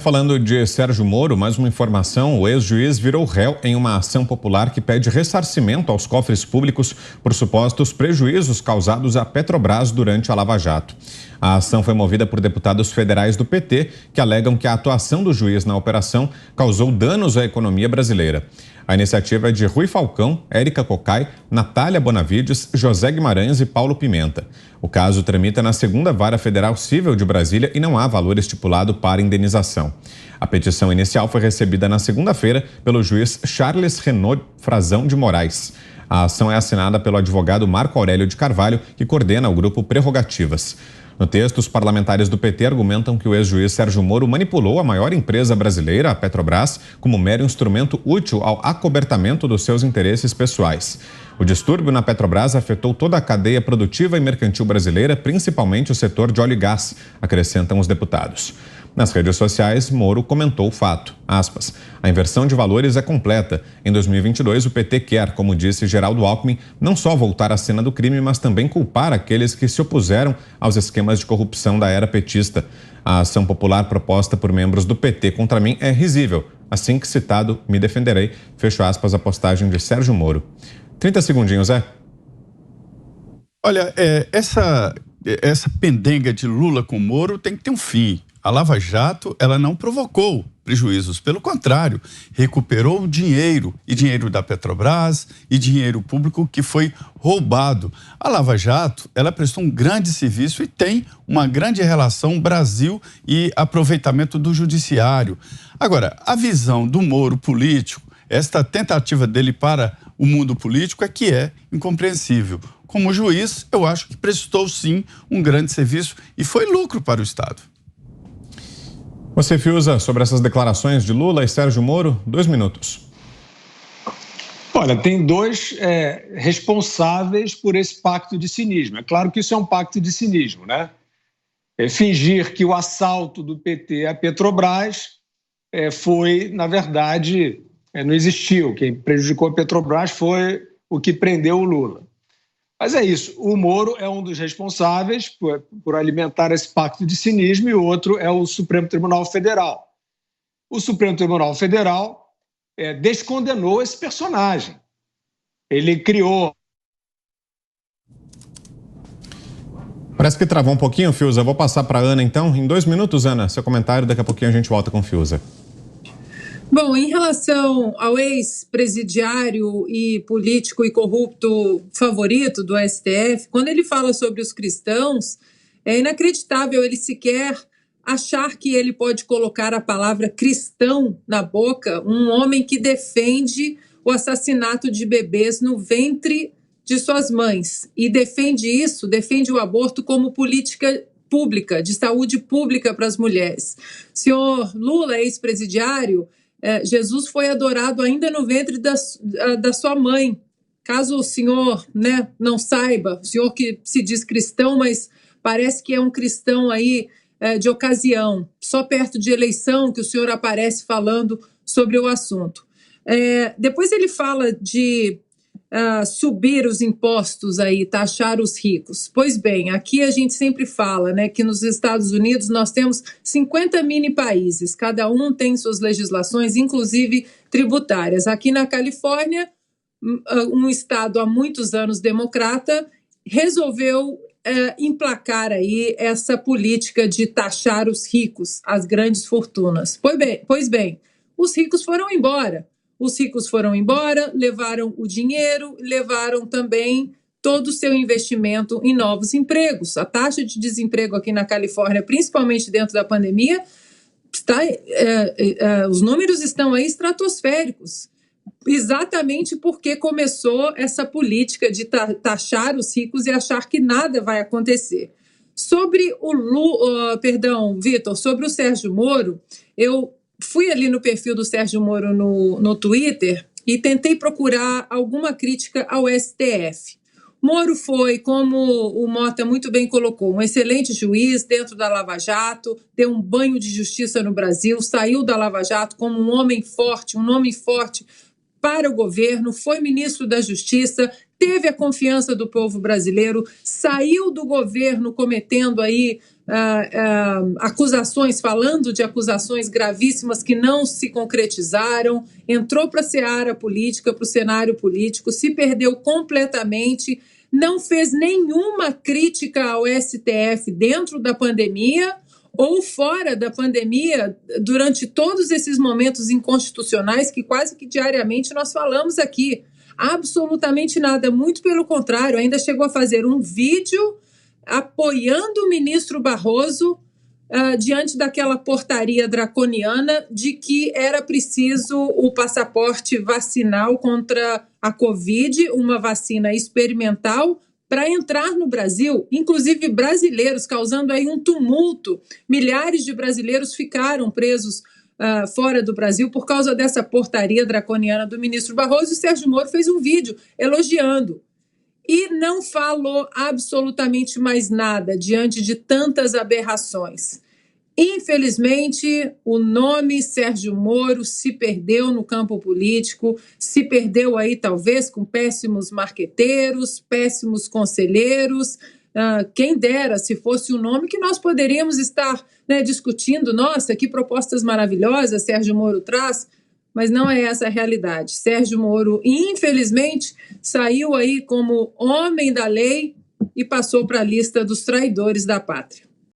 Falando de Sérgio Moro, mais uma informação: o ex-juiz virou réu em uma ação popular que pede ressarcimento aos cofres públicos por supostos prejuízos causados à Petrobras durante a Lava Jato. A ação foi movida por deputados federais do PT que alegam que a atuação do juiz na operação causou danos à economia brasileira. A iniciativa é de Rui Falcão, Érica Cocai, Natália Bonavides, José Guimarães e Paulo Pimenta. O caso tramita na 2ª Vara Federal Cível de Brasília e não há valor estipulado para indenização. A petição inicial foi recebida na segunda-feira pelo juiz Charles Renaud Frazão de Moraes. A ação é assinada pelo advogado Marco Aurélio de Carvalho, que coordena o grupo Prerrogativas. No texto, os parlamentares do PT argumentam que o ex-juiz Sérgio Moro manipulou a maior empresa brasileira, a Petrobras, como mero instrumento útil ao acobertamento dos seus interesses pessoais. O distúrbio na Petrobras afetou toda a cadeia produtiva e mercantil brasileira, principalmente o setor de óleo e gás, acrescentam os deputados. Nas redes sociais, Moro comentou o fato. Aspas, a inversão de valores é completa. Em 2022, o PT quer, como disse Geraldo Alckmin, não só voltar à cena do crime, mas também culpar aqueles que se opuseram aos esquemas de corrupção da era petista. A ação popular proposta por membros do PT contra mim é risível. Assim que citado, me defenderei. Fecho aspas, a postagem de Sérgio Moro. 30 segundinhos, Zé. Olha, essa pendenga de Lula com Moro tem que ter um fim. A Lava Jato, ela não provocou prejuízos, pelo contrário, recuperou dinheiro, e dinheiro da Petrobras, e dinheiro público que foi roubado. A Lava Jato, ela prestou um grande serviço e tem uma grande relação Brasil e aproveitamento do judiciário. Agora, a visão do Moro político, esta tentativa dele para o mundo político é que é incompreensível. Como juiz, eu acho que prestou sim um grande serviço e foi lucro para o Estado. Você, Fiuza, sobre essas declarações de Lula e Sérgio Moro, 2 minutos. Olha, tem dois responsáveis por esse pacto de cinismo. É claro que isso é um pacto de cinismo, né? Fingir que o assalto do PT à Petrobras foi, na verdade, não existiu. Quem prejudicou a Petrobras foi o que prendeu o Lula. Mas é isso, o Moro é um dos responsáveis por alimentar esse pacto de cinismo e o outro é o Supremo Tribunal Federal. O Supremo Tribunal Federal descondenou esse personagem. Ele criou... Parece que travou um pouquinho, Fiuza. Vou passar para a Ana, então. Em 2 minutos, Ana, seu comentário, daqui a pouquinho a gente volta com o Fiuza. Bom, em relação ao ex-presidiário e político e corrupto favorito do STF, quando ele fala sobre os cristãos, é inacreditável ele sequer achar que ele pode colocar a palavra cristão na boca, um homem que defende o assassinato de bebês no ventre de suas mães e defende o aborto como política pública, de saúde pública para as mulheres. Senhor Lula, ex-presidiário, Jesus foi adorado ainda no ventre da sua mãe. Caso o senhor não saiba, o senhor que se diz cristão, mas parece que é um cristão aí de ocasião, só perto de eleição que o senhor aparece falando sobre o assunto. Depois ele fala de subir os impostos aí, taxar os ricos. Pois bem, aqui a gente sempre fala, que nos Estados Unidos nós temos 50 mini países, cada um tem suas legislações, inclusive tributárias. Aqui na Califórnia, um estado há muitos anos democrata, resolveu emplacar aí essa política de taxar os ricos, as grandes fortunas. Pois bem, os ricos foram embora. Os ricos foram embora, levaram o dinheiro, levaram também todo o seu investimento em novos empregos. A taxa de desemprego aqui na Califórnia, principalmente dentro da pandemia, os números estão aí estratosféricos. Exatamente porque começou essa política de taxar os ricos e achar que nada vai acontecer. Sobre sobre o Sérgio Moro, eu fui ali no perfil do Sérgio Moro no Twitter e tentei procurar alguma crítica ao STF. Moro foi, como o Mota muito bem colocou, um excelente juiz dentro da Lava Jato, deu um banho de justiça no Brasil, saiu da Lava Jato como um homem forte, um nome forte para o governo, foi ministro da Justiça, teve a confiança do povo brasileiro, saiu do governo cometendo aí acusações, falando de acusações gravíssimas que não se concretizaram, entrou para a seara política, para o cenário político, se perdeu completamente, não fez nenhuma crítica ao STF dentro da pandemia ou fora da pandemia, durante todos esses momentos inconstitucionais que quase que diariamente nós falamos aqui. Absolutamente nada, muito pelo contrário, ainda chegou a fazer um vídeo apoiando o ministro Barroso diante daquela portaria draconiana de que era preciso o passaporte vacinal contra a Covid, uma vacina experimental, para entrar no Brasil, inclusive brasileiros, causando aí um tumulto. Milhares de brasileiros ficaram presos fora do Brasil por causa dessa portaria draconiana do ministro Barroso, e Sérgio Moro fez um vídeo elogiando. E não falou absolutamente mais nada diante de tantas aberrações. Infelizmente, o nome Sérgio Moro se perdeu no campo político, se perdeu aí talvez com péssimos marqueteiros, péssimos conselheiros. Quem dera se fosse um nome que nós poderíamos estar discutindo. Nossa, que propostas maravilhosas Sérgio Moro traz. Mas não é essa a realidade. Sérgio Moro, infelizmente, saiu aí como homem da lei e passou para a lista dos traidores da pátria.